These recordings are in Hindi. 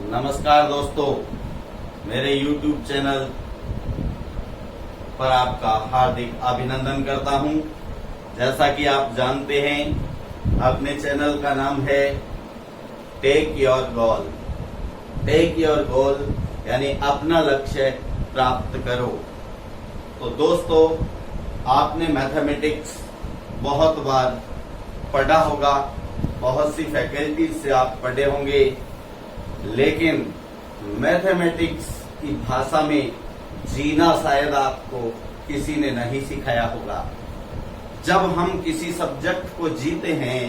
नमस्कार दोस्तों, मेरे YouTube चैनल पर आपका हार्दिक अभिनंदन करता हूं। जैसा कि आप जानते हैं, अपने चैनल का नाम है take your goal. Take your goal यानी अपना लक्ष्य प्राप्त करो। तो दोस्तों, आपने मैथमेटिक्स बहुत बार पढ़ा होगा, बहुत सी फैकल्टी से आप पढ़े होंगे, लेकिन मैथमेटिक्स की भाषा में जीना शायद आपको किसी ने नहीं सिखाया होगा। जब हम किसी सब्जेक्ट को जीते हैं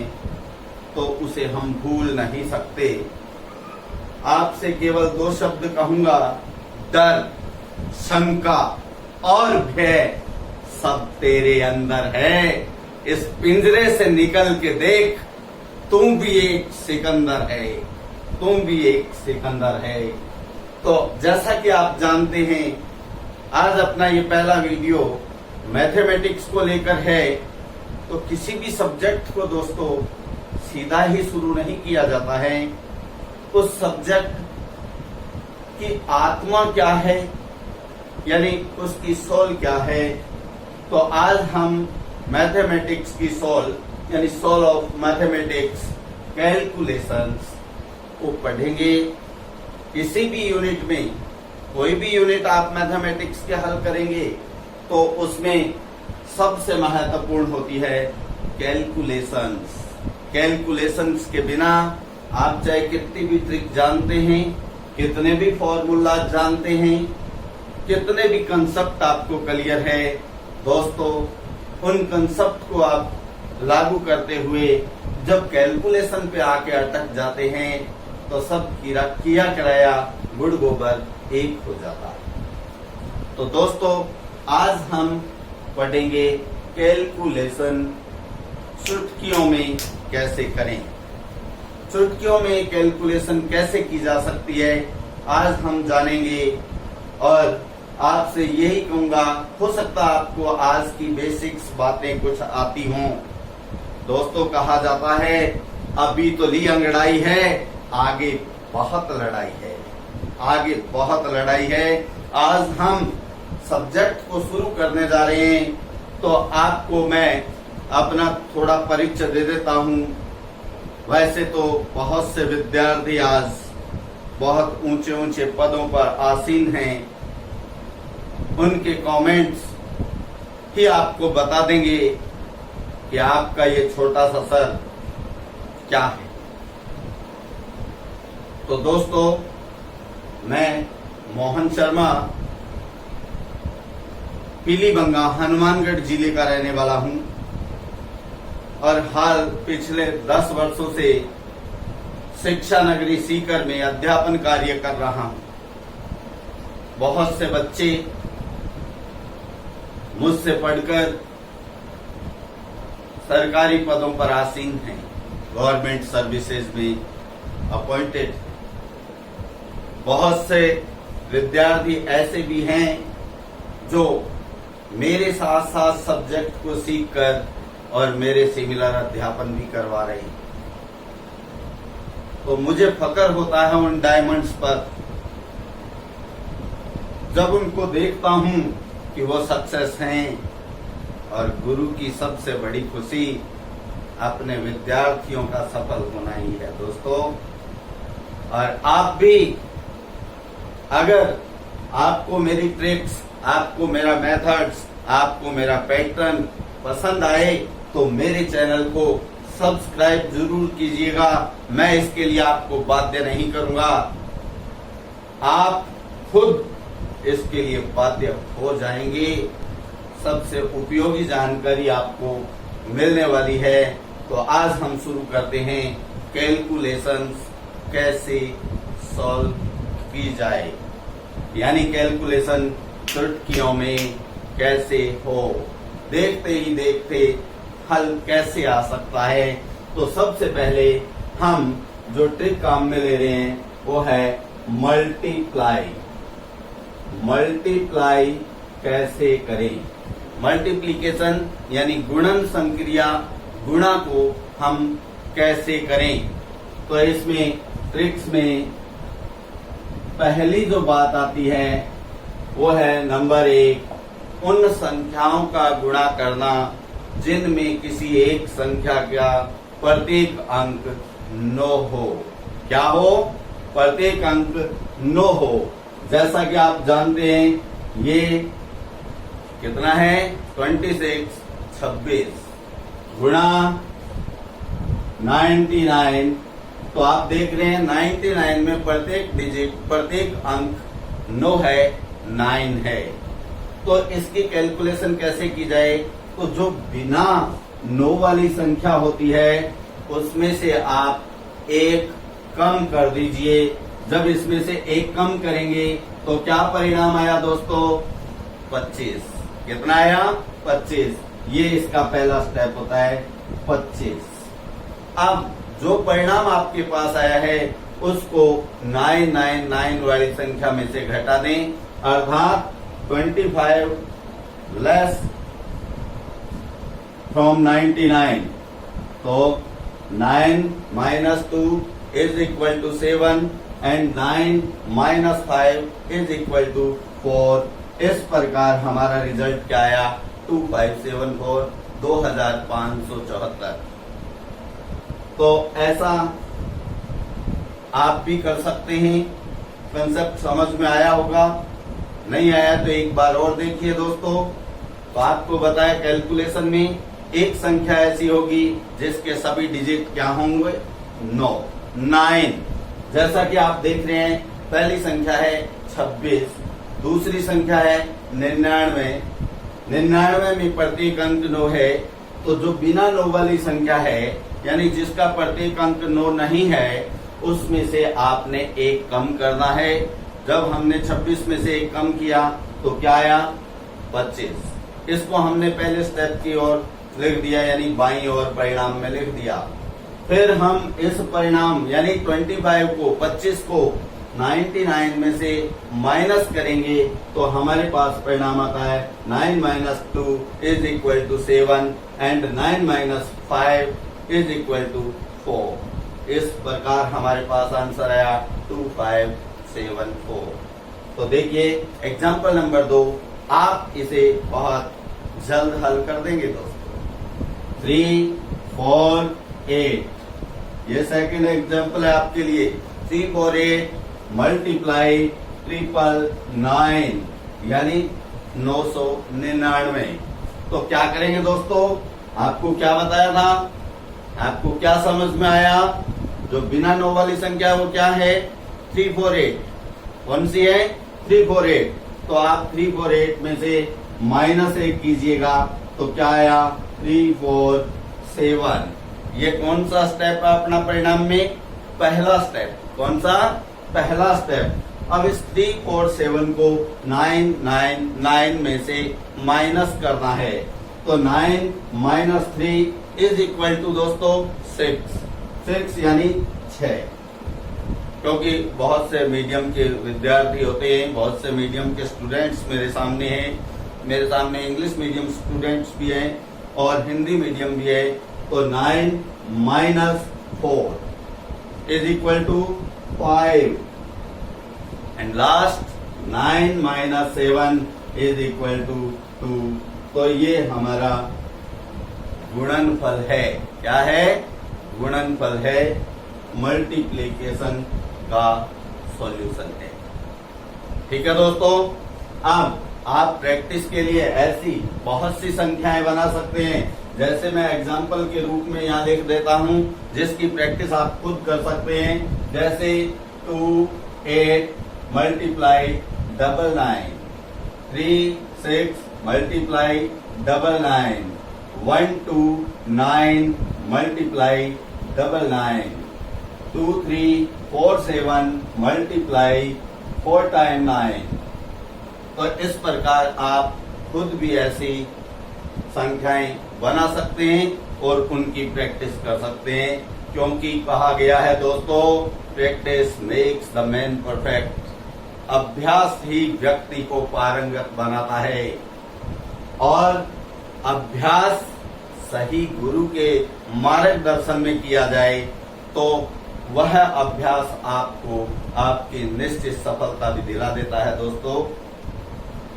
तो उसे हम भूल नहीं सकते। आपसे केवल 2 शब्द कहूंगा, डर, शंका और भय सब तेरे अंदर है। इस पिंजरे से निकल के देख, तुम भी एक सिकंदर है, तुम भी एक सिकंदर है। तो जैसा कि आप जानते हैं, आज अपना ये पहला वीडियो मैथमेटिक्स को लेकर है। तो किसी भी सब्जेक्ट को दोस्तों सीधा ही शुरू नहीं किया जाता है। उस सब्जेक्ट की आत्मा क्या है, यानी उसकी सोल क्या है। तो आज हम मैथमेटिक्स की सोल यानी सोल ऑफ मैथमेटिक्स, कैलकुलेशंस को पढ़ेंगे। किसी भी यूनिट में, कोई भी यूनिट आप मैथमेटिक्स के हल करेंगे तो उसमें सबसे महत्वपूर्ण होती है कैलकुलेशंस। कैलकुलेशंस के बिना आप चाहे कितनी भी ट्रिक जानते हैं, कितने भी फॉर्मूला जानते हैं, कितने भी कंसेप्ट आपको क्लियर है, दोस्तों उन कंसेप्ट को आप लागू करते हुए जब कैलकुलेशन पे आके अटक जाते हैं तो सब किया कराया गुड़ गोबर एक हो जाता है। तो दोस्तों, आज हम पढ़ेंगे कैलकुलेशन चुटकियों में कैसे करें। चुटकियों में कैलकुलेशन कैसे की जा सकती है, आज हम जानेंगे। और आपसे यही कहूंगा, हो सकता है आपको आज की बेसिक्स बातें कुछ आती हों। दोस्तों, कहा जाता है अभी तो ली अंगड़ाई है, आगे बहुत लड़ाई है, आगे बहुत लड़ाई है। आज हम सब्जेक्ट को शुरू करने जा रहे हैं, तो आपको मैं अपना थोड़ा परिचय दे देता हूं। वैसे तो बहुत से विद्यार्थी आज बहुत ऊंचे ऊंचे पदों पर आसीन हैं, उनके कमेंट्स ही आपको बता देंगे कि आपका ये छोटा सा सर क्या है। तो दोस्तों, मैं मोहन शर्मा पीलीबंगा हनुमानगढ़ जिले का रहने वाला हूं और हाल पिछले 10 वर्षों से शिक्षा नगरी सीकर में अध्यापन कार्य कर रहा हूं। बहुत से बच्चे मुझसे पढ़कर सरकारी पदों पर आसीन हैं, गवर्नमेंट सर्विसेज में अपॉइंटेड। बहुत से विद्यार्थी ऐसे भी हैं जो मेरे साथ साथ सब्जेक्ट को सीखकर और मेरे सिमिलर अध्यापन भी करवा रहे हैं। तो मुझे फक्र होता है उन डायमंड्स पर जब उनको देखता हूं कि वो सक्सेस हैं। और गुरु की सबसे बड़ी खुशी अपने विद्यार्थियों का सफल होना ही है दोस्तों। और आप भी, अगर आपको मेरी ट्रिक्स, आपको मेरा मेथड्स, आपको मेरा पैटर्न पसंद आए तो मेरे चैनल को सब्सक्राइब जरूर कीजिएगा। मैं इसके लिए आपको बाध्य नहीं करूंगा, आप खुद इसके लिए बाध्य हो जाएंगे। सबसे उपयोगी जानकारी आपको मिलने वाली है। तो आज हम शुरू करते हैं कैलकुलेशंस कैसे सॉल्व की जाए, यानी कैलकुलेशन चुटकियों में कैसे हो। देखते ही देखते हल कैसे आ सकता है। तो सबसे पहले हम जो ट्रिक काम में ले रहे हैं वो है मल्टीप्लाई। मल्टीप्लाई कैसे करें। मल्टीप्लिकेशन यानी गुणन संक्रिया, गुणा को हम कैसे करें। तो इसमें ट्रिक्स में पहली जो बात आती है वो है नंबर 1, उन संख्याओं का गुणा करना जिनमें किसी एक संख्या का प्रत्येक अंक 9 हो। क्या हो? प्रत्येक अंक 9 हो। जैसा कि आप जानते हैं ये कितना है? 26 गुणा 99। तो आप देख रहे हैं 99 में प्रत्येक डिजिट, प्रत्येक अंक 9 है, 9 है। तो इसकी कैलकुलेशन कैसे की जाए? तो जो बिना 9 वाली संख्या होती है उसमें से आप एक कम कर दीजिए। जब इसमें से एक कम करेंगे तो क्या परिणाम आया दोस्तों? 25। कितना आया? 25। ये इसका पहला स्टेप होता है 25। अब जो परिणाम आपके पास आया है उसको 999 वाली संख्या में से घटा दें, अर्थात 25 लेस फ्रॉम 99। तो 9 minus 2 is equal to 7 and 9 minus 5 is equal to 4। इस प्रकार हमारा रिजल्ट क्या आया? 2574, 2574। तो ऐसा आप भी कर सकते हैं। कंसेप्ट समझ में आया होगा, नहीं आया तो एक बार और देखिए दोस्तों। तो आपको बताया कैलकुलेशन में एक संख्या ऐसी होगी जिसके सभी डिजिट क्या होंगे? 9। जैसा कि आप देख रहे हैं पहली संख्या है 26, दूसरी संख्या है 99। 99 में प्रत्येक अंक 9 है। तो जो बिना 9 वाली संख्या है यानी जिसका प्रत्येक अंक 9 नहीं है उसमें से आपने एक कम करना है। जब हमने 26 में से एक कम किया तो क्या आया? 25। इसको हमने पहले स्टेप की ओर लिख दिया, यानी बाईं ओर परिणाम में लिख दिया। फिर हम इस परिणाम यानी 25 को 99 में से माइनस करेंगे तो हमारे पास परिणाम आता है 9 minus 2 is equal to 7 and 9 minus 5 is equal to 4। इस प्रकार हमारे पास आंसर आया 2574। तो देखिए एग्जाम्पल नंबर 2, आप इसे बहुत जल्द हल कर देंगे दोस्तों। 3, 4, 8। ये सेकंड एग्जाम्पल है आपके लिए। 3, 4, 8 मल्टीप्लाई 999 यानी 999। तो क्या करेंगे दोस्तों? आपको क्या बताया था? आपको क्या समझ में आया? जो बिना 9 वाली संख्या वो क्या है? 348। कौन सी है? 348। तो आप 348 में से -1 कीजिएगा तो क्या आया? 347। ये कौन सा स्टेप है अपना परिणाम में? पहला स्टेप। कौन सा? पहला स्टेप। अब इस 347 को 999 में से माइनस करना है। तो 9 minus 3 is equal to दोस्तों 6 यानी 6। क्योंकि बहुत से मीडियम के विद्यार्थी होते हैं, बहुत से मीडियम के स्टूडेंट्स मेरे सामने हैं। मेरे सामने इंग्लिश मीडियम स्टूडेंट्स भी हैं और हिंदी मीडियम भी है। तो 9 minus 4 is equal to 5 and last 9 minus 7 is equal to 2। तो ये हमारा गुणनफल है। क्या है? गुणनफल है, मल्टीप्लिकेशन का सॉल्यूशन है। ठीक है दोस्तों, अब आप प्रैक्टिस के लिए ऐसी बहुत सी संख्याएं बना सकते हैं। जैसे मैं एग्जाम्पल के रूप में यहाँ लिख देता हूँ जिसकी प्रैक्टिस आप खुद कर सकते हैं। जैसे 2, 8 multiply 99, 3, 6 multiply 99, 1, 2, 9 multiply 99, 2, 3, 4, 7 multiply 4 times 9। तो इस प्रकार आप खुद भी ऐसी संख्याएं बना सकते हैं और उनकी प्रैक्टिस कर सकते हैं, क्योंकि कहा गया है दोस्तों, practice makes the man perfect. अभ्यास ही व्यक्ति को पारंगत बनाता है और अभ्यास सही गुरु के मार्गदर्शन में किया जाए तो वह अभ्यास आपको आपकी निश्चित सफलता भी दिला देता है दोस्तों।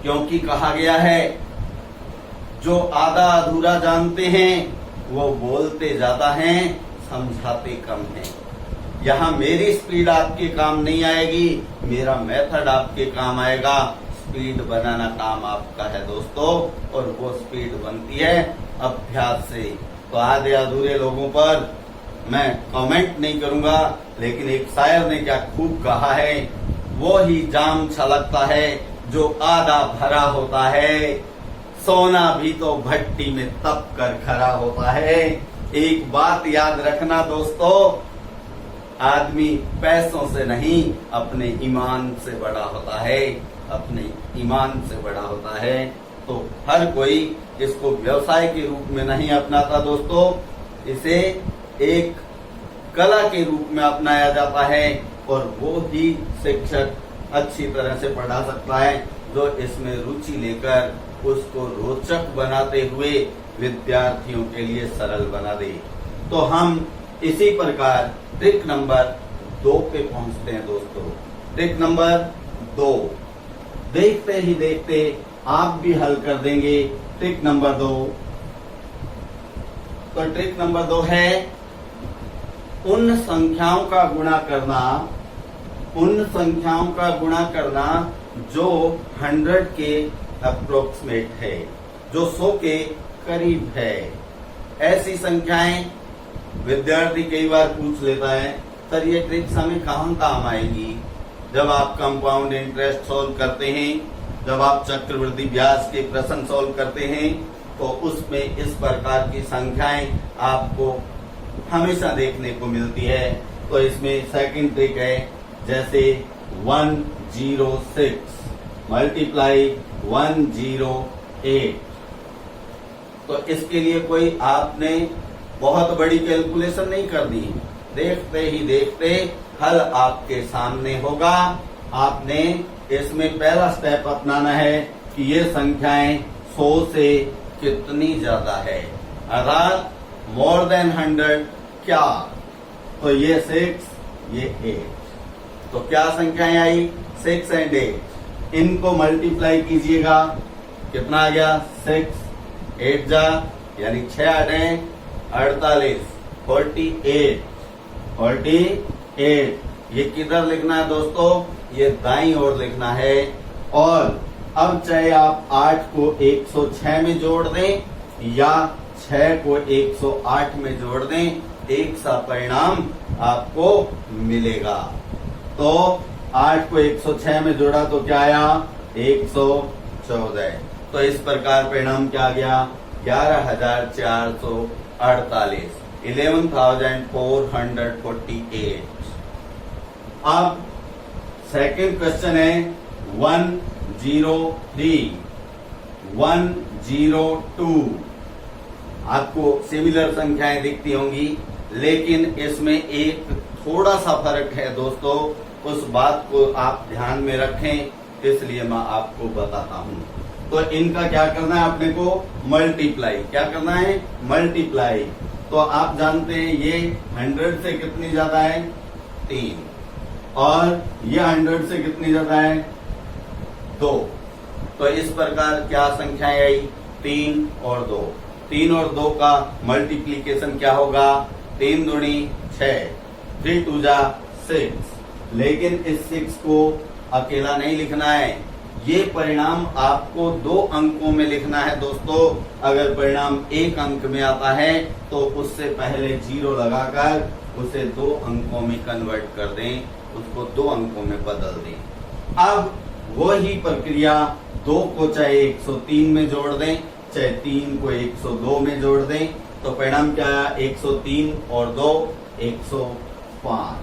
क्योंकि कहा गया है, जो आधा अधूरा जानते हैं वो बोलते ज्यादा हैं, समझाते कम हैं। यहाँ मेरी स्पीड आपके काम नहीं आएगी, मेरा मेथड आपके काम आएगा। स्पीड बनाना काम आपका है दोस्तों, और वो स्पीड बनती है अभ्यास से। तो आधे अधूरे लोगों पर मैं कमेंट नहीं करूंगा, लेकिन एक शायर ने क्या खूब कहा है, वो ही जाम छलकता है जो आधा भरा होता है, सोना भी तो भट्टी में तप कर खरा होता है। एक बात याद रखना दोस्तों, आदमी पैसों से नहीं अपने ईमान से बड़ा होता है, अपने ईमान से बड़ा होता है। तो हर कोई इसको व्यवसाय के रूप में नहीं अपनाता दोस्तों, इसे एक कला के रूप में अपनाया जाता है, और वो ही शिक्षक अच्छी तरह से पढ़ा सकता है जो इसमें रुचि लेकर उसको रोचक बनाते हुए विद्यार्थियों के लिए सरल बना दे। तो हम इसी प्रकार ट्रिक नंबर 2 पे पहुंचते हैं दोस्तों। ट्रिक नंबर 2, देखते ही देखते आप भी हल कर देंगे ट्रिक नंबर 2। तो ट्रिक नंबर 2 है, उन संख्याओं का गुणा करना जो 100 के अप्रोक्सीमेट है, जो 100 के करीब है। ऐसी संख्याएं विद्यार्थी कई बार पूछ लेता है, सर ये ट्रिक्स हमें कहाँ काम आएगी? जब आप कंपाउंड इंटरेस्ट सॉल्व करते हैं, जब आप चक्रवृद्धि ब्याज के प्रश्न सॉल्व करते हैं, तो उसमें इस प्रकार की संख्याएं आपको हमेशा देखने को मिलती है। तो इसमें सेकंड ट्रिक है, जैसे 106 मल्टीप्लाई 108। तो इसके लिए कोई आपने बहुत बड़ी कैलकुलेशन नहीं करनी, देखते ही देखते हल आपके सामने होगा। आपने इसमें पहला स्टेप अपनाना है कि ये संख्याएं 100 से कितनी ज्यादा है, अर्थात मोर देन 100 क्या? तो ये 6, ये 8। तो क्या संख्याएं आई? 6 और 8। इनको मल्टीप्लाई कीजिएगा, कितना आ गया? 6 8 जा, यानी 6 8 48, 48। ये किधर लिखना है दोस्तों? ये दाईं ओर लिखना है। और अब चाहे आप 8 को 106 में जोड़ दें या 6 को 108 में जोड़ दें, एक सा परिणाम आपको मिलेगा। तो 8 को 106 में जोड़ा तो क्या आया? 114। तो इस प्रकार परिणाम क्या गया? 11,448, 11,448। अब सेकंड क्वेश्चन है 103, 102। आपको सिमिलर संख्याएं दिखती होंगी, लेकिन इसमें एक थोड़ा सा फर्क है दोस्तों। उस बात को आप ध्यान में रखें, इसलिए मैं आपको बताता हूं। तो इनका क्या करना है अपने को? मल्टीप्लाई। क्या करना है? मल्टीप्लाई। तो आप जानते हैं ये 100 से कितनी ज्यादा है? 3। और ये 100 से कितनी ज्यादा है? 2। तो इस प्रकार क्या संख्याएं आई? 3 और 2। 3 और 2 का मल्टीप्लीकेशन क्या होगा? 3 दूनी 6, 3 2 जा 6। लेकिन इस 6 को अकेला नहीं लिखना है, ये परिणाम आपको 2 अंकों में लिखना है दोस्तों। अगर परिणाम 1 अंक में आता है तो उससे पहले 0 लगाकर उसे 2 अंकों में कन्वर्ट कर दें, उसको 2 अंकों में बदल दें। अब वही प्रक्रिया 2 को चाहे 103 में जोड़ दें, चाहे 3 को 102 में जोड़ दें, तो परिणाम क्या आया? 103 और 2 105।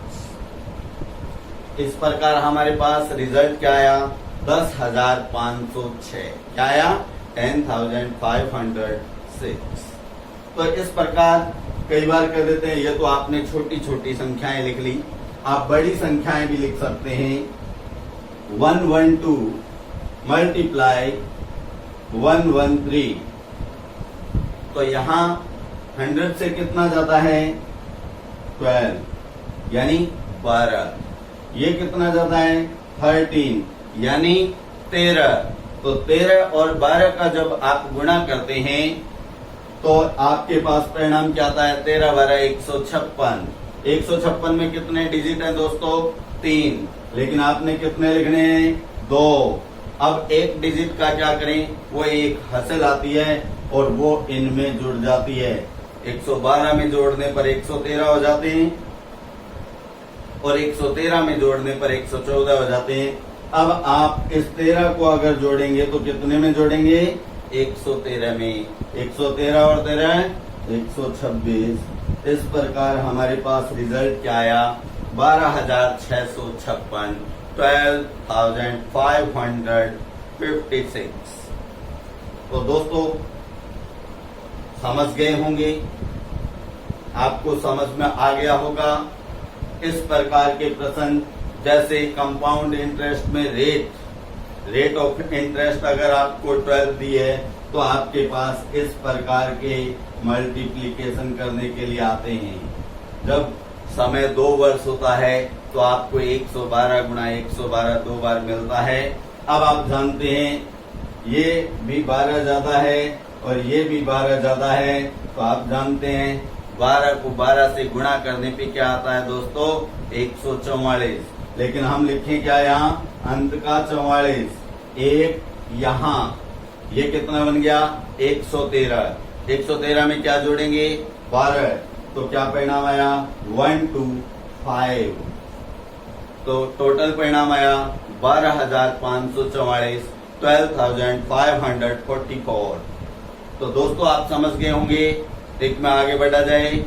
इस प्रकार हमारे पास रिजल्ट क्या आया? 10,506। क्या आया? 10,506। तो इस प्रकार कई बार कर देते हैं, ये तो आपने छोटी छोटी संख्याएं लिख ली, आप बड़ी संख्याएं भी लिख सकते हैं। 112 मल्टीप्लाई 113। तो यहां 100 से कितना ज्यादा है? 12। यानी 12। ये कितना ज्यादा है 13 यानी 13। तो 13 और 12 का जब आप गुणा करते हैं तो आपके पास परिणाम क्या आता है 13 12 156। 156 में कितने डिजिट हैं दोस्तों 3, लेकिन आपने कितने लिखने हैं 2। अब एक डिजिट का क्या करें, वो एक हासिल आती है और वो इनमें जुड़ जाती है। 112 में जोड़ने पर 113 हो जाते हैं और 113 में जोड़ने पर 114 हो जाते हैं। अब आप इस 13 को अगर जोड़ेंगे तो कितने में जोड़ेंगे 113 में। 113 और 13 126। इस प्रकार हमारे पास रिजल्ट क्या आया 12,656 12,556। तो दोस्तों समझ गए होंगे, आपको समझ में आ गया होगा। इस प्रकार के प्रश्न जैसे कंपाउंड इंटरेस्ट में रेट ऑफ इंटरेस्ट अगर आपको 12 दी है तो आपके पास इस प्रकार के मल्टीप्लिकेशन करने के लिए आते हैं। जब समय 2 वर्ष होता है तो आपको 112 गुणा 112 2 बार मिलता है। अब आप जानते हैं ये भी 12 ज्यादा है और ये भी 12 ज्यादा है, तो आप जानते हैं 12 को 12 से गुणा करने पे क्या आता है दोस्तों 144। लेकिन हम लिखें क्या यहाँ अंत का 44। एक यहाँ ये कितना बन गया 113। 113 में क्या जोड़ेंगे 12, तो क्या परिणाम आया 125। तो टोटल परिणाम आया 12,544 12,544। तो दोस्तों आप समझ गए होंगे। एक में आगे बढ़ा जाए।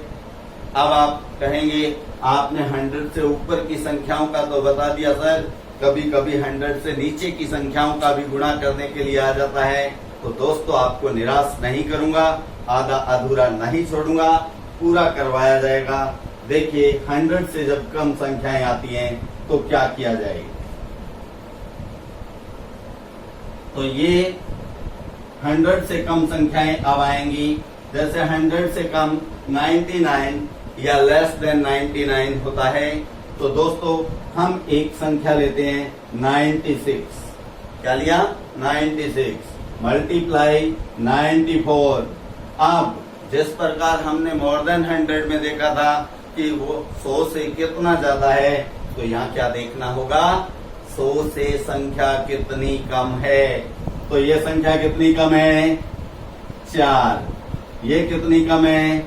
अब आप कहेंगे आपने 100 से ऊपर की संख्याओं का तो बता दिया सर, कभी कभी 100 से नीचे की संख्याओं का भी गुणा करने के लिए आ जाता है। तो दोस्तों आपको निराश नहीं करूंगा, आधा अधूरा नहीं छोड़ूंगा, पूरा करवाया जाएगा। देखिए 100 से जब कम संख्याएं आती हैं तो क्या किया जाएगा। तो ये 100 से कम संख्याएं अब आएंगी। जैसे 100 से कम 99 या लेस देन 99 होता है, तो दोस्तों हम एक संख्या लेते हैं 96। क्या लिया 96 मल्टीप्लाई 94। अब जिस प्रकार हमने मोर देन 100 में देखा था कि वो 100 से कितना ज्यादा है, तो यहाँ क्या देखना होगा 100 से संख्या कितनी कम है। तो ये संख्या कितनी कम है 4, ये कितनी कम है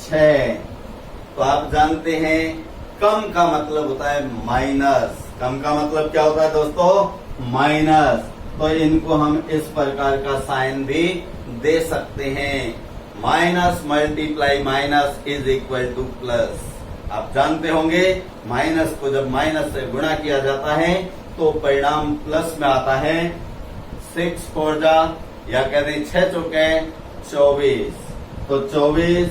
6। तो आप जानते हैं कम का मतलब होता है माइनस। कम का मतलब क्या होता है दोस्तों माइनस। तो इनको हम इस प्रकार का साइन भी दे सकते हैं। Minus multiply minus is equal two plus. आप जानते होंगे माइनस को जब माइनस से गुणा किया जाता है तो परिणाम प्लस में आता है। 6 4 जा या कहते हैं 6 चौके 24। तो 24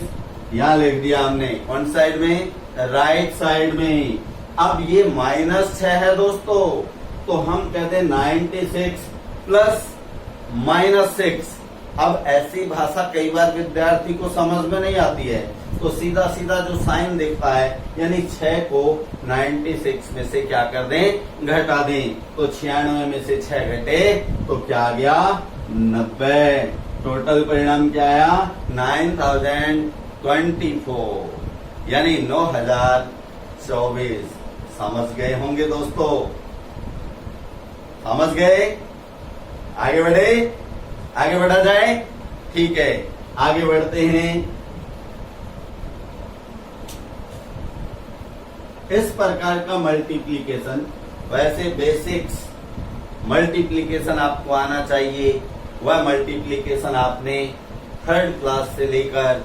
यहाँ लिख दिया हमने कौन साइड में राइट साइड में। अब ये -6 है दोस्तों, तो हम कहते हैं 96 प्लस -6। अब ऐसी भाषा कई बार विद्यार्थी को समझ में नहीं आती है, तो सीधा सीधा जो साइन दिखता है यानी 6 को 96 में से क्या कर दें घटा दें। तो 96 में से 6 घटे तो क्या आ गया 90। टोटल परिणाम क्या आया 9024 यानी 9024। समझ गए होंगे दोस्तों, समझ गए। आगे बढ़े, आगे बढ़ा जाए। ठीक है आगे बढ़ते हैं। इस प्रकार का मल्टीप्लिकेशन, वैसे बेसिक्स मल्टीप्लिकेशन आपको आना चाहिए। वह मल्टीप्लिकेशन आपने 3rd क्लास से लेकर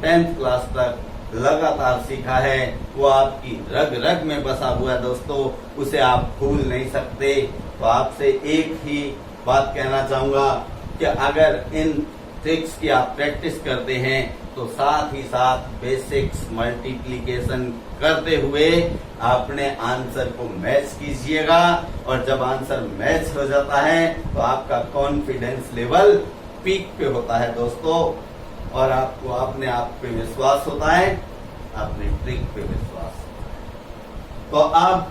10th क्लास तक लगातार सीखा है। वो आपकी रग रग में बसा हुआ है दोस्तों, उसे आप भूल नहीं सकते। तो आपसे एक ही बात कहना चाहूंगा कि अगर इन ट्रिक्स की आप प्रैक्टिस करते हैं तो साथ ही साथ बेसिक्स मल्टीप्लिकेशन करते हुए अपने आंसर को मैच कीजिएगा। और जब आंसर मैच हो जाता है तो आपका कॉन्फिडेंस लेवल पीक पे होता है दोस्तों, और आपको अपने आप पे विश्वास होता है, अपने ट्रिक पे विश्वास। तो अब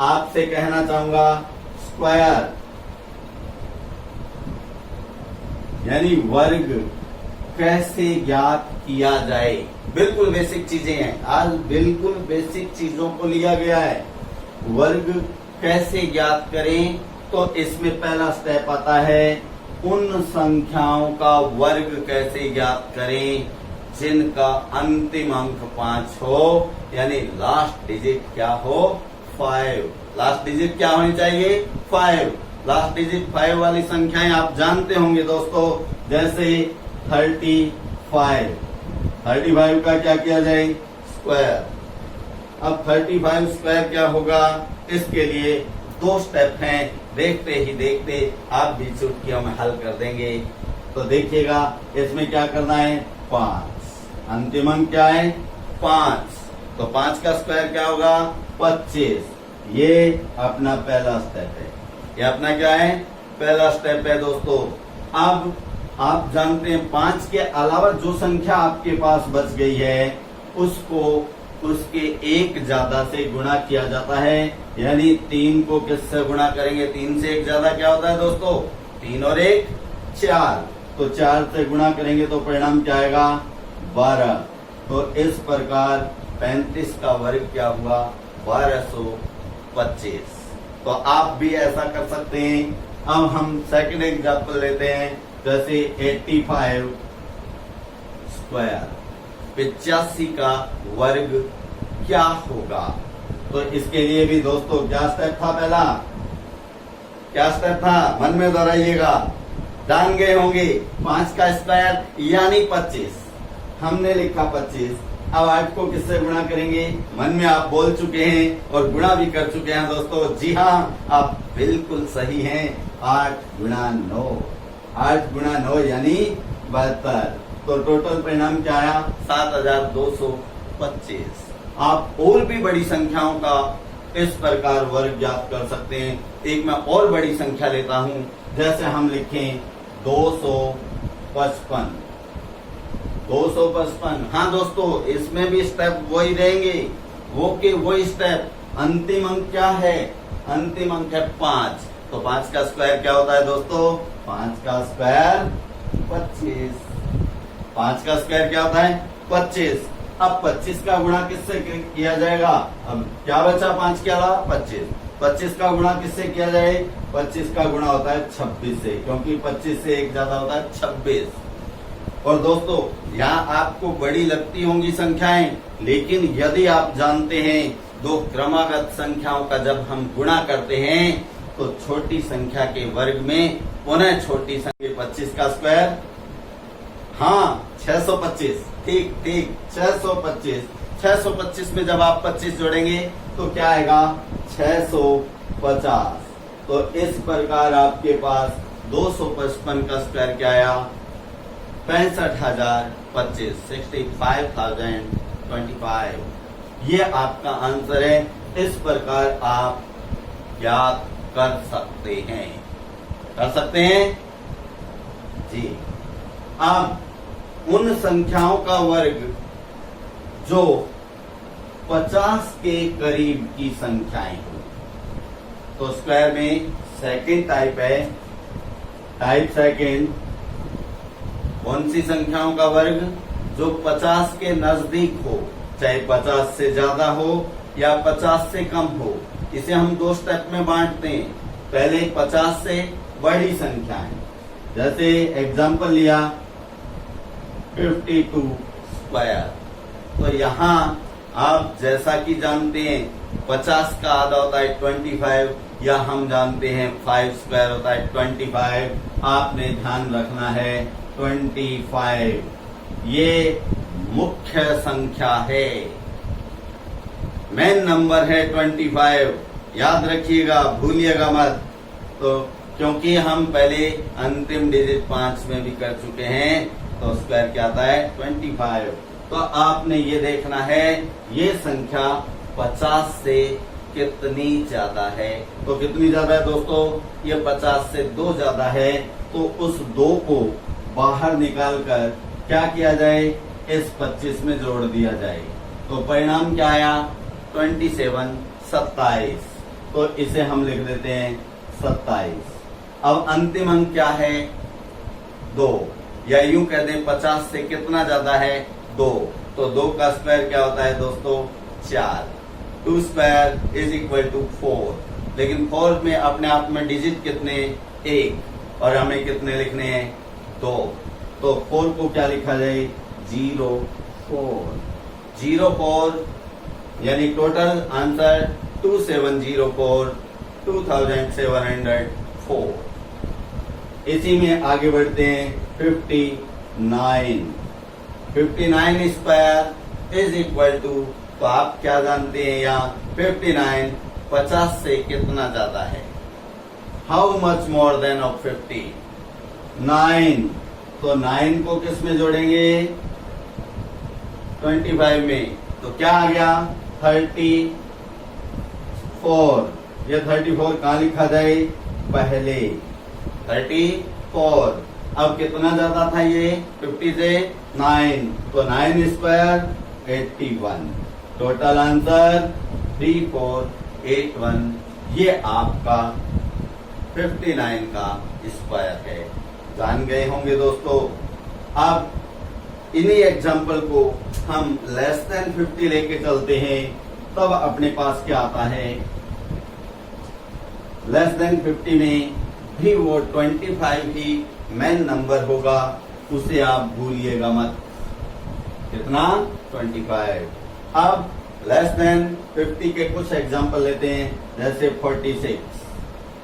आपसे कहना चाहूंगा स्क्वायर यानी वर्ग कैसे ज्ञात किया जाए। बिल्कुल बेसिक चीजें हैं, आज बिल्कुल बेसिक चीजों को लिया गया है। वर्ग कैसे ज्ञात करें, तो इसमें पहला स्टेप आता है उन संख्याओं का वर्ग कैसे ज्ञात करें जिनका अंतिम अंक 5 हो, यानी लास्ट डिजिट क्या हो, 5। लास्ट डिजिट क्या होनी चाहिए, 5। लास्ट डिजिट 5 वाली संख्याएं आप जानते होंगे दोस्तों, जैसे 35। 35 का क्या किया जाए, स्क्वायर। अब 35 स्क्वायर क्या होगा, इसके लिए 2 स्टेप हैं, देखते ही देखते आप भी चुटकियों में हल कर देंगे। तो देखिएगा इसमें क्या करना है, 5। अंतिम अंक क्या है, 5। तो 5 का स्क्वायर क्या होगा, 25। ये अपना पहला स्टेप है, ये अपना क्या है, पहला स्टेप है दोस्तों। अब आप जानते हैं 5 के अलावा जो संख्या आपके पास बच गई है उसको उसके एक ज्यादा से गुणा किया जाता है, यानी 3 को किससे गुणा करेंगे, 3 से एक ज्यादा क्या होता है दोस्तों, 3 और 1 4। तो 4 से गुणा करेंगे तो परिणाम क्या आएगा, 12। तो इस प्रकार 35 का वर्ग क्या हुआ, 1225। तो आप भी ऐसा कर सकते हैं। अब हम सेकंड एग्जांपल लेते हैं, जैसे 85 स्क्वायर, 85 का वर्ग क्या होगा। तो इसके लिए भी दोस्तों क्या स्टेप था, पहला क्या स्टेप था, मन में दोहराइएगा, जान गए होंगे। 5 का स्क्वायर यानी 25, हमने लिखा 25। अब 8 को किससे गुणा करेंगे, मन में आप बोल चुके हैं और गुणा भी कर चुके हैं दोस्तों। जी हाँ, आप बिल्कुल सही हैं, 8 गुणा 9। 8 गुणा 9 यानी 72। तो टोटल परिणाम क्या आया, 7225। आप और भी बड़ी संख्याओं का इस प्रकार वर्ग ज्ञात कर सकते हैं। एक मैं और बड़ी संख्या लेता हूं, जैसे हम लिखें 255। 255, हाँ दोस्तों, इसमें भी स्टेप वही रहेंगे, वही स्टेप। अंतिम अंक क्या है, अंतिम अंक है 5। तो 5 का स्क्वायर क्या होता है दोस्तों, 5 का स्क्वायर 25। 5 का स्क्वायर क्या होता है, 25। अब 25 का गुणा किससे किया जाएगा, अब क्या बचा 5 के अलावा, 25। 25 का गुणा किससे किया जाए, 25 का गुणा होता है 26 से, क्योंकि 25 से एक ज्यादा होता है 26। और दोस्तों यहाँ आपको बड़ी लगती होंगी संख्याएं, लेकिन यदि आप जानते हैं दो क्रमागत संख्याओं का जब हम गुणा करते हैं तो छोटी संख्या के वर्ग में पुनः छोटी संख्या 25 का स्क्वायर, हाँ 625, ठीक ठीक 625। 625 में जब आप 25 जोड़ेंगे तो क्या आएगा, 650। तो इस प्रकार आपके पास 255 का स्क्वायर क्या आया, 65,025, 65,025। ये आपका आंसर है। इस प्रकार आप ज्ञात कर सकते हैं, कर सकते हैं जी। अब उन संख्याओं का वर्ग जो 50 के करीब की संख्याएं हो, तो स्क्वायर में सेकंड टाइप है, टाइप सेकंड। कौन सी संख्याओं का वर्ग, जो 50 के नजदीक हो, चाहे 50 से ज्यादा हो या 50 से कम हो। इसे हम 2 स्टेप में बांटते हैं। पहले 50 से बड़ी संख्याएं, जैसे एग्जांपल लिया 52 स्क्वायर। तो यहाँ आप जैसा कि जानते हैं 50 का आधा होता है 25, या हम जानते हैं 5 स्क्वायर होता है 25। आपने ध्यान रखना है 25 ये मुख्य संख्या है, मेन नंबर है 25, याद रखिएगा, भूलिएगा मत। तो क्योंकि हम पहले अंतिम डिजिट 5 में भी कर चुके हैं, तो स्क्वायर क्या आता है 25। तो आपने ये देखना है ये संख्या 50 से कितनी ज्यादा है। तो कितनी ज्यादा है दोस्तों, ये 50 से 2 ज्यादा है। तो उस 2 को बाहर निकालकर क्या किया जाए, इस 25 में जोड़ दिया जाए। तो परिणाम क्या आया, 27 27, तो इसे हम लिख देते हैं 27। अब अंतिम अंक क्या है? 2, या यूं कह दें 50 से कितना ज्यादा है? 2, तो 2 का स्क्वायर क्या होता है दोस्तों? 4। 2 स्क्वायर इज इक्वल टू 4, लेकिन 4 में अपने आप में डिजिट कितने? 1, और हमें कितने लिखने हैं? 2, तो 4 को क्या लिखा जाए? 0 4 0 4, यानी टोटल आंसर 2704 2704। इसी में आगे बढ़ते हैं 59 59 स्क्वायर इज इक्वल टू, तो आप क्या जानते हैं यहाँ? 59 50 से कितना ज्यादा है? How much more than of 50? 9, तो 9 को किस में जोड़ेंगे? 25 में, तो क्या आ गया? 34। ये 34 कहाँ लिखा जाए? पहले 34। अब कितना ज्यादा था ये? 50 से 9, तो 9 स्क्वायर 81। Total answer 3481। ये आपका 59 का स्क्वायर है। जान गए होंगे दोस्तों। अब इन्हीं एग्जाम्पल को हम लेस देन 50 लेके चलते हैं, तब अपने पास क्या आता है? लेस देन 50 में भी वो 25 ही मेन नंबर होगा, उसे आप भूलिएगा मत। कितना? 25। अब लेस देन 50 के कुछ एग्जाम्पल लेते हैं, जैसे 46।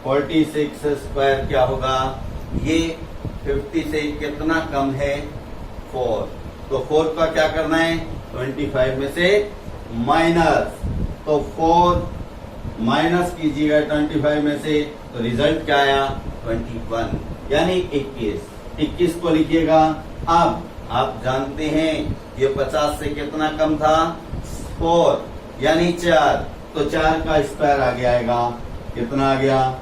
46 स्क्वायर क्या होगा? ये 50 से कितना कम है? 4, तो 4 का क्या करना है? 25 में से माइनस, तो 4 माइनस कीजिएगा 25 में से, तो रिजल्ट क्या आया? 21, यानी 21। 21 को लिखिएगा। अब आप जानते हैं ये 50 से कितना कम था? 4, यानी 4, तो 4 का स्क्वायर आगे आएगा। कितना आ गया?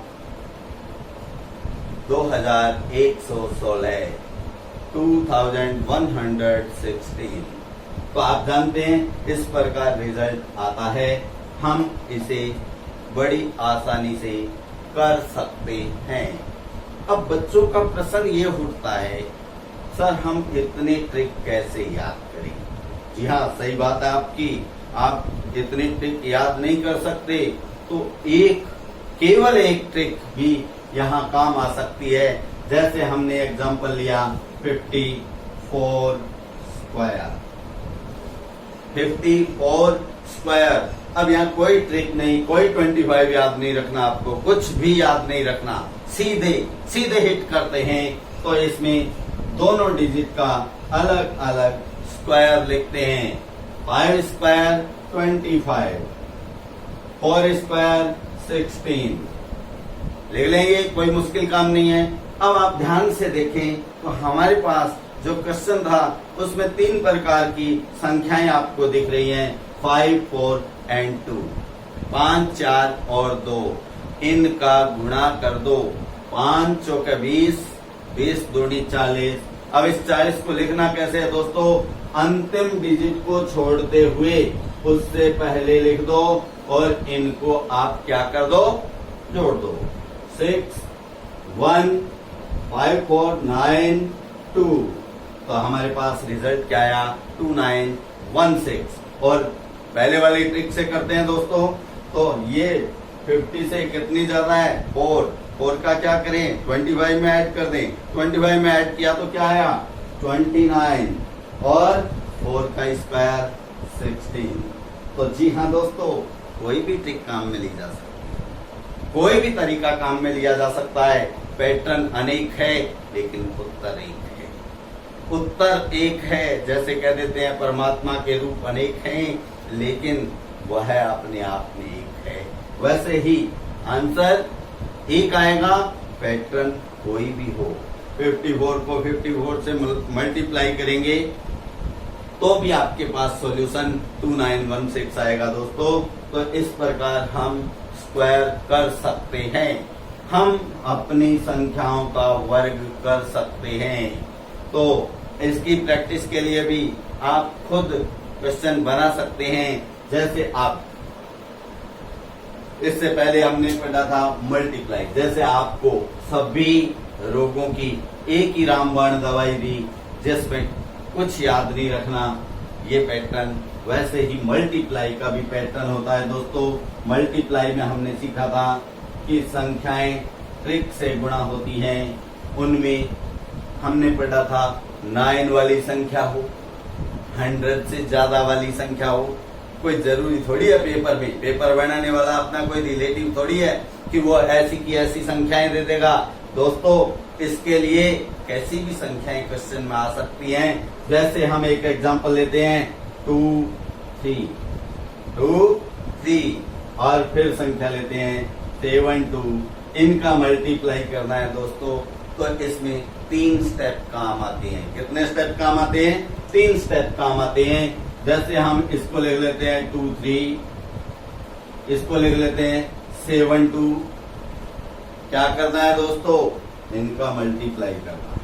2116 2116। तो आप जानते हैं इस प्रकार रिजल्ट आता है। हम इसे बड़ी आसानी से कर सकते हैं। अब बच्चों का प्रश्न ये उठता है, सर हम इतने ट्रिक कैसे याद करें? जी हाँ, सही बात है आपकी। आप इतने ट्रिक याद नहीं कर सकते, तो केवल एक ट्रिक भी यहाँ काम आ सकती है। जैसे हमने एग्जांपल लिया 54 स्क्वायर। 54 स्क्वायर। अब यहाँ कोई ट्रिक नहीं, कोई 25 याद नहीं रखना, आपको कुछ भी याद नहीं रखना, सीधे हिट करते हैं। तो इसमें दोनों डिजिट का अलग अलग स्क्वायर लिखते हैं। 5 स्क्वायर 25, 4 स्क्वायर 16 लिख लेंगे, कोई मुश्किल काम नहीं है। अब आप ध्यान से देखें तो हमारे पास जो क्वेश्चन था उसमें 3 प्रकार की संख्याएं आपको दिख रही हैं, 5, 4 एंड 2। 5, 4 और 2, इनका गुणा कर दो। 5 चौके 20, 20 दूनी 40। अब इस 40 को लिखना कैसे है दोस्तों? अंतिम डिजिट को छोड़ते हुए उससे पहले लिख दो और इनको आप क्या कर दो? जोड़ दो। 6, 1, 5, 4, 9, 2। तो हमारे पास रिजल्ट क्या आया? 2916। और पहले वाली ट्रिक से करते हैं दोस्तों, तो ये 50 से कितनी ज्यादा है? 4 का क्या करें? 25 में ऐड कर दें। 25 में ऐड किया तो क्या आया? 29, और 4 का स्क्वायर 16। तो जी हाँ दोस्तों, कोई भी ट्रिक काम में ली जा सकती है, कोई भी तरीका काम में लिया जा सकता है। पैटर्न अनेक है लेकिन उत्तर एक है। उत्तर एक है, जैसे कह देते हैं परमात्मा के रूप अनेक हैं लेकिन वह अपने आप में एक है। वैसे ही आंसर एक आएगा, पैटर्न कोई भी हो। 54 को 54 से मल्टीप्लाई करेंगे तो भी आपके पास सॉल्यूशन 2916 आएगा दोस्तों। तो इस प्रकार हम स्क्वायर कर सकते हैं, हम अपनी संख्याओं का वर्ग कर सकते हैं। तो इसकी प्रैक्टिस के लिए भी आप खुद क्वेश्चन बना सकते हैं। जैसे आप इससे पहले हमने पढ़ा था मल्टीप्लाई। जैसे आपको सभी रोगों की एक ही रामबाण दवाई दी जिसमें कुछ याद नहीं रखना, ये पैटर्न, वैसे ही मल्टीप्लाई का भी पैटर्न होता है दोस्तों। मल्टीप्लाई में हमने सीखा था कि संख्याएं ट्रिक से गुणा होती हैं। उनमें हमने पढ़ा था 9 वाली संख्या हो, 100 से ज्यादा वाली संख्या हो। कोई जरूरी थोड़ी है पेपर में, पेपर बनाने वाला अपना कोई रिलेटिव थोड़ी है कि वो ऐसी की ऐसी संख्याएं दे देगा। दोस्तों इसके लिए कैसी भी संख्याएं क्वेश्चन में आ सकती हैं। जैसे हम एक एग्जांपल लेते हैं 2, 3, 2, 3 और फिर संख्या लेते हैं 7, 2। इनका मल्टीप्लाई करना है दोस्तों, तो इसमें 3 स्टेप काम आते हैं। कितने स्टेप काम आते हैं? 3 स्टेप काम आते हैं। जैसे हम इसको लिख लेते हैं 2, 3, इसको लिख लेते हैं 7, 2। क्या करना है दोस्तों? इनका मल्टीप्लाई करना है।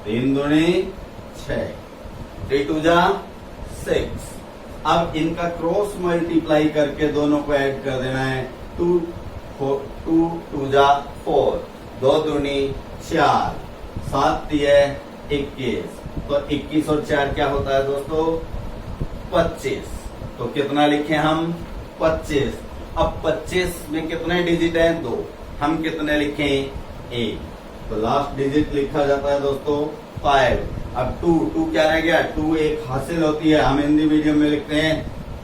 3 दूनी 6, 3 2 जा 6। अब इनका क्रॉस मल्टीप्लाई करके दोनों को ऐड कर देना है। 2 2 जा 4, 2 दूनी 4, 7 21। तो 21 और 4 क्या होता है दोस्तों? 25। तो कितना लिखे हम? 25। अब 25 में कितने डिजिट हैं? 2। हम कितने लिखें? 1। तो लास्ट डिजिट लिखा जाता है दोस्तों 5। अब 2 क्या रह गया? 2 एक हासिल होती है, हम हिंदी मीडियम में लिखते हैं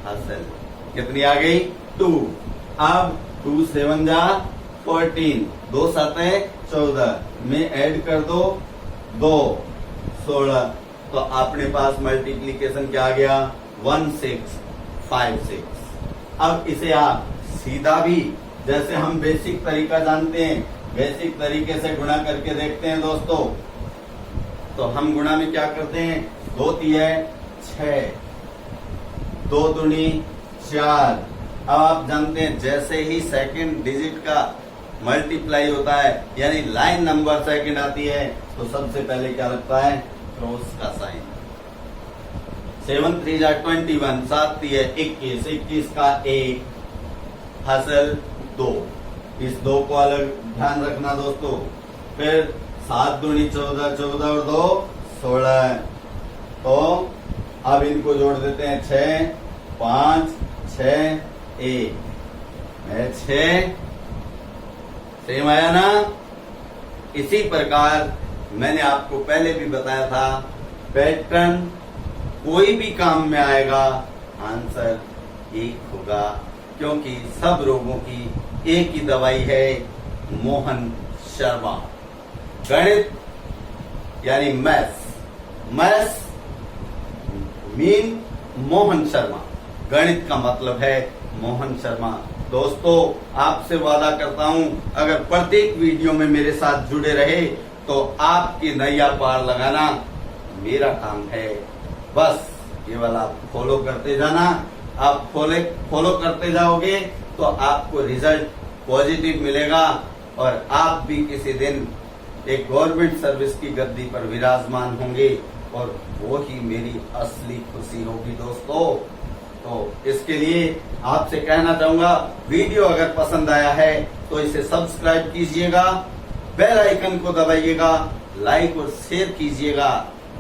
हासिल। कितनी आ गई? 2। अब 2 7 जा 14, 2 7 14 में ऐड कर दो 2 16। तो अपने पास मल्टीप्लीकेशन क्या आ गया? 1656। अब इसे आप सीधा भी, जैसे हम बेसिक तरीका जानते हैं, बेसिक तरीके से गुणा करके देखते हैं दोस्तों। तो हम गुणा में क्या करते हैं? 2 3 6, 2 दूनी 4। अब आप जानते हैं जैसे ही सेकंड डिजिट का मल्टीप्लाई होता है, यानी लाइन नंबर सेकंड आती है, तो सबसे पहले क्या लगता है? क्रॉस का साइन। 7 3 जा 21, 7 3 21, 21 का 1 हासिल 2। इस 2 को अलग ध्यान रखना दोस्तों। फिर 7 दूनी 14, 14 और 2 16। तो अब इनको जोड़ देते हैं 6 5 6 1 6। सेम आया ना? इसी प्रकार मैंने आपको पहले भी बताया था, पैटर्न कोई भी काम में आएगा, आंसर एक होगा, क्योंकि सब रोगों की एक ही दवाई है, मोहन शर्मा। गणित यानी मैथ्स मीन मोहन शर्मा। गणित का मतलब है मोहन शर्मा। दोस्तों आपसे वादा करता हूं, अगर प्रत्येक वीडियो में मेरे साथ जुड़े रहे तो आपकी नैया पार लगाना मेरा काम है। बस केवल आप फॉलो करते जाना। आप फॉलो करते जाओगे तो आपको रिजल्ट पॉजिटिव मिलेगा और आप भी किसी दिन एक गवर्नमेंट सर्विस की गद्दी पर विराजमान होंगे, और वो ही मेरी असली खुशी होगी दोस्तों। तो इसके लिए आपसे कहना चाहूंगा, वीडियो अगर पसंद आया है तो इसे सब्सक्राइब कीजिएगा, बेल आइकन को दबाइएगा, लाइक और शेयर कीजिएगा,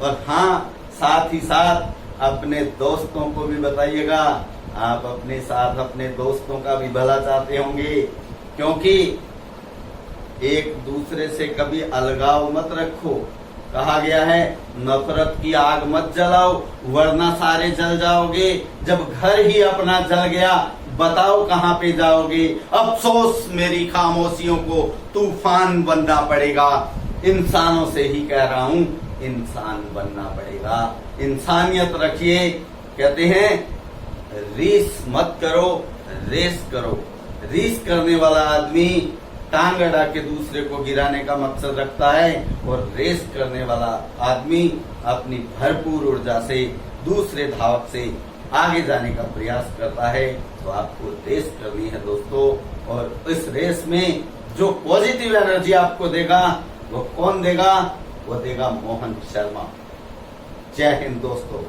और हाँ साथ ही साथ अपने दोस्तों को भी बताइएगा। आप अपने साथ अपने दोस्तों का भी भला चाहते होंगे, क्योंकि एक दूसरे से कभी अलगाव मत रखो। कहा गया है नफरत की आग मत जलाओ वरना सारे जल जाओगे। जब घर ही अपना जल गया बताओ कहाँ पे जाओगे। अफसोस मेरी खामोशियों को तूफान बनना पड़ेगा। इंसानों से ही कह रहा हूँ, इंसान बनना पड़ेगा। इंसानियत रखिए। कहते हैं रीस मत करो, रेस करो। रीस करने वाला आदमी टांग अड़ा के दूसरे को गिराने का मकसद रखता है, और रेस करने वाला आदमी अपनी भरपूर ऊर्जा से दूसरे धावक से आगे जाने का प्रयास करता है। तो आपको रेस करनी है दोस्तों, और इस रेस में जो पॉजिटिव एनर्जी आपको देगा वो कौन देगा? वो देगा मोहन शर्मा। जय हिंद दोस्तों।